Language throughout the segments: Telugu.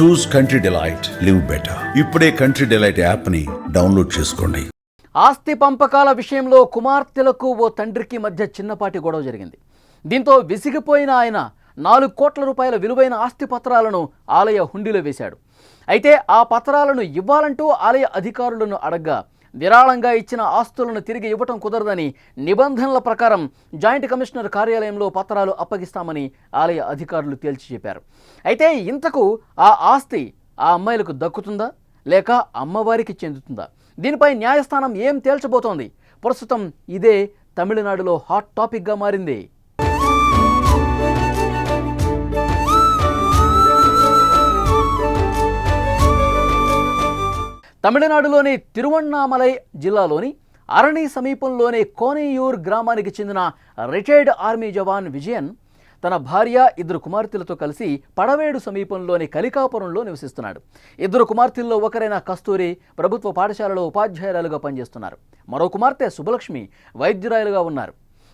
చూస్ కంట్రీ డిలైట్, లివ్ బెటర్. ఇప్పుడే కంట్రీ డిలైట్ యాప్ని డౌన్లోడ్ చేసుకోండి. ఆస్తి పంపకాల విషయంలో కుమార్తెలకు ఓ తండ్రికి మధ్య చిన్నపాటి గొడవ జరిగింది. దీంతో విసిగిపోయిన ఆయన 4 కోట్ల రూపాయల విలువైన ఆస్తి పత్రాలను ఆలయ హుండీలో వేశాడు. అయితే ఆ పత్రాలను ఇవ్వాలంటూ ఆలయ అధికారులను అడగ్గా విరాళంగా ఇచ్చిన ఆస్తులను తిరిగి ఇవ్వటం కుదరదని నిబంధనల ప్రకారం జాయింట్ కమిషనర్ కార్యాలయంలో పత్రాలు అప్పగిస్తామని ఆలయ అధికారులు తేల్చి చెప్పారు. అయితే ఇంతకు ఆ ఆస్తి ఆ అమ్మాయిలకు దక్కుతుందా లేక అమ్మవారికి చెందుతుందా? దీనిపై న్యాయస్థానం ఏం తేల్చబోతోంది? ప్రస్తుతం ఇదే తమిళనాడులో హాట్ టాపిక్గా మారింది. తమిళనాడులోని తిరువణ్ణామలై జిల్లాలోని అరణి సమీపంలోని కోనెయూర్ గ్రామానికి చెందిన రిటైర్డ్ ఆర్మీ జవాన్ విజయన్ తన భార్య 2 కుమార్తెలతో కలిసి పడవేడు సమీపంలోని కలికాపురంలో నివసిస్తున్నాడు. 2 కుమార్తెల్లో ఒకరైన కస్తూరి ప్రభుత్వ పాఠశాలలో ఉపాధ్యాయురాలుగా పనిచేస్తున్నారు. మరో కుమార్తె శుభలక్ష్మి వైద్యురాలుగా ఉన్నారు.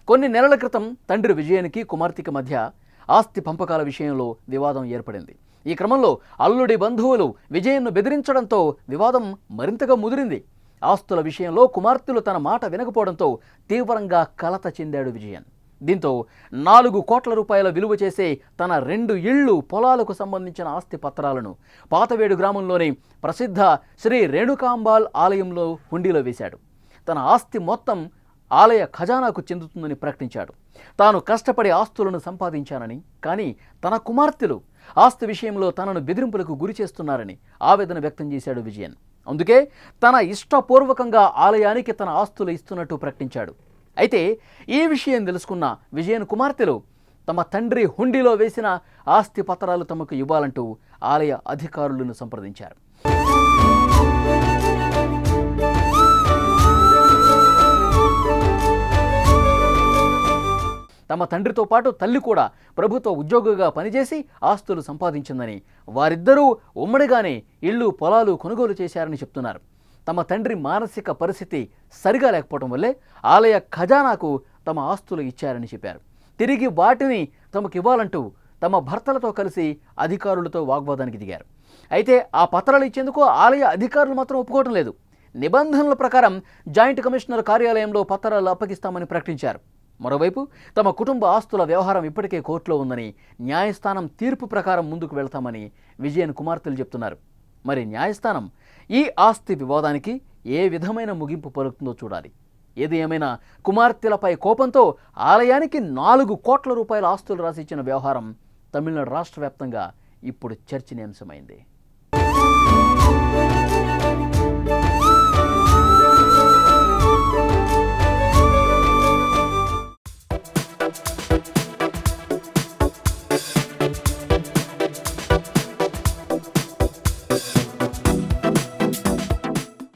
కొన్ని నెలల క్రితం తండ్రి విజయన్కి కుమార్తెకి మధ్య ఆస్తి పంపకాల విషయంలో వివాదం ఏర్పడింది. ఈ క్రమంలో అల్లుడి బంధువులు విజయన్ను బెదిరించడంతో వివాదం మరింతగా ముదిరింది. ఆస్తుల విషయంలో కుమార్తెలు తన మాట వినకపోవడంతో తీవ్రంగా కలత చెందాడు విజయన్. దీంతో 4 కోట్ల రూపాయల విలువ చేసే తన 2 ఇళ్ళు, పొలాలకు సంబంధించిన ఆస్తి పత్రాలను పాతవేడు గ్రామంలోని ప్రసిద్ధ శ్రీ రేణుకాంబాల్ ఆలయంలో హుండీలో వేశాడు. తన ఆస్తి మొత్తం ఆలయ ఖజానాకు చెందుతుందని ప్రకటించాడు. తాను కష్టపడి ఆస్తులను సంపాదించానని, కానీ తన కుమార్తెలు ఆస్తి విషయంలో తనను బెదిరింపులకు గురి చేస్తున్నారని ఆవేదన వ్యక్తం చేశాడు విజయన్. అందుకే తన ఇష్టపూర్వకంగా ఆలయానికి తన ఆస్తులు ఇస్తున్నట్టు ప్రకటించాడు. అయితే ఈ విషయం తెలుసుకున్న విజయన్ కుమార్తెలు తమ తండ్రి హుండీలో వేసిన ఆస్తి పత్రాలు తమకు ఇవ్వాలంటూ ఆలయ అధికారులను సంప్రదించారు. తమ తండ్రితో పాటు తల్లి కూడా ప్రభుత్వ ఉద్యోగిగా పనిచేసి ఆస్తులు సంపాదించిందని, వారిద్దరూ ఉమ్మడిగానే ఇళ్ళు, పొలాలు కొనుగోలు చేశారని చెప్తున్నారు. తమ తండ్రి మానసిక పరిస్థితి సరిగా లేకపోవడం వల్లే ఆలయ ఖజానాకు తమ ఆస్తులు ఇచ్చారని చెప్పారు. తిరిగి వాటిని తమకు ఇవ్వాలంటూ తమ భర్తలతో కలిసి అధికారులతో వాగ్వాదానికి దిగారు. అయితే ఆ పత్రాలు ఇచ్చేందుకు ఆలయ అధికారులు మాత్రం ఒప్పుకోవడం లేదు. నిబంధనల ప్రకారం జాయింట్ కమిషనర్ కార్యాలయంలో పత్రాలు అప్పగిస్తామని ప్రకటించారు. మరోవైపు తమ కుటుంబ ఆస్తుల వ్యవహారం ఇప్పటికే కోర్టులో ఉందని, న్యాయస్థానం తీర్పు ప్రకారం ముందుకు వెళ్తామని విజయన్ కుమార్తెలు చెప్తున్నారు. మరి న్యాయస్థానం ఈ ఆస్తి వివాదానికి ఏ విధమైన ముగింపు పలుకుతుందో చూడాలి. ఏది ఏమైనా కుమార్తెలపై కోపంతో ఆలయానికి 4 కోట్ల రూపాయల ఆస్తులు రాసిచ్చిన వ్యవహారం తమిళనాడు రాష్ట్ర వ్యాప్తంగా ఇప్పుడు చర్చనీయాంశమైంది.